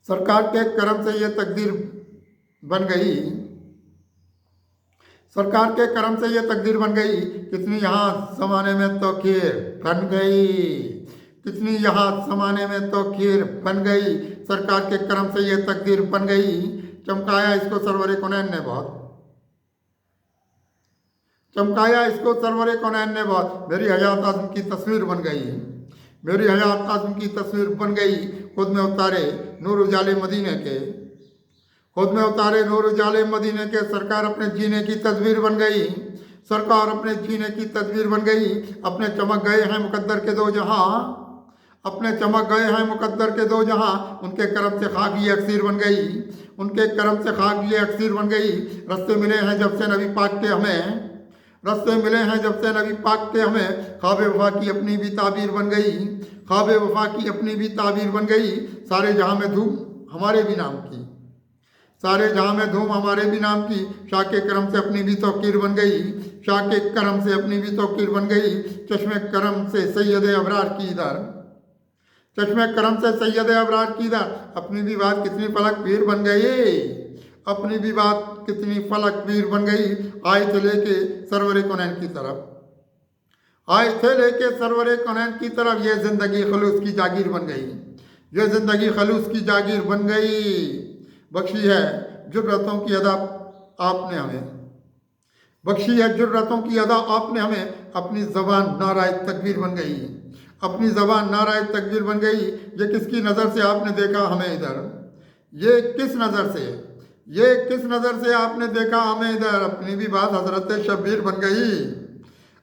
सरकार के करम से ये तकदीर बन गई, सरकार के करम से ये तकदीर बन गई, कितनी यहाँ ज़माने में तो खीर बन गई, कितनी यहाँ ज़माने में तो खीर बन गई, सरकार के करम से ये तकदीर बन गई। चमकाया इसको सरवरे कौनैन ने बहुत, चमकाया इसको सरवरे कौनैन ने बहुत। मेरी हयात आज़म की तस्वीर बन गई, मेरी हयात आज़म की तस्वीर बन गई। खुद में उतारे नूर उजाले मदीने के, खुद में उतारे नूर उजाले मदीने के, सरकार अपने जीने की तस्वीर बन गई, सरकार अपने जीने की तस्वीर बन गई। अपने चमक गए हैं मुकद्दर के दो जहां, अपने चमक गए हैं मुकद्दर के दो जहां, उनके करम से खाक ये अक्सीर बन गई, उनके करम से खाक ये अक्सीर बन गई। रस्ते मिले हैं जब से नबी पाक के हमें, रस्ते मिले हैं जब से नबी पाक के हमें, ख्वाब वफा की अपनी भी ताबीर बन गई, ख्वाब वफा की अपनी भी ताबीर बन गई। सारे जहां में धूम हमारे भी नाम की, सारे जहां में धूम हमारे भी नाम की, शाह के करम से अपनी भी तौकीर बन गई, शाह के करम से अपनी भी तौकीर बन गई। चश्मे करम से सैयद अबरार की इधर, चश्मे करम से सैयद अबरार की इधर, अपनी भी बात कितनी फलक पीर बन गई, अपनी भी बात कितनी फलक पीर बन गई। आए थे लेके सरवरे कौनैन की तरफ, आए थे लेके सरवरे कौनैन की तरफ, ये जिंदगी खलूस की जागीर बन गई, ये जिंदगी खलूस की जागीर बन गई। बख्शी है जुर्रतों की अदा आपने हमें, बख्शी है जुर्रतों की अदा आपने हमें, अपनी ज़बान नाराय तकबीर बन गई, अपनी ज़बान नाराय तकबीर बन गई। ये किसकी नज़र से आपने देखा हमें इधर, ये किस नज़र से, ये किस नज़र से आपने देखा हमें इधर। अपनी भी बात हज़रत शब्बीर बन गई,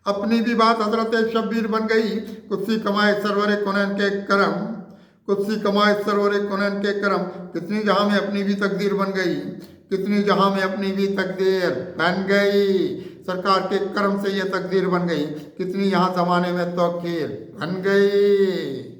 अपनी भी बात हज़रत शब्बीर बन गई। कुत्सी कमाए सरवरे कौनैन के करम, कुत्सी कमाए सरवरे कौनैन के करम, कितनी जहां में अपनी भी तकदीर बन गई, कितनी जहां में अपनी भी तकदीर बन गई। सरकार के करम से ये तकदीर बन गई, कितनी यहाँ ज़माने में तौकीर बन गई।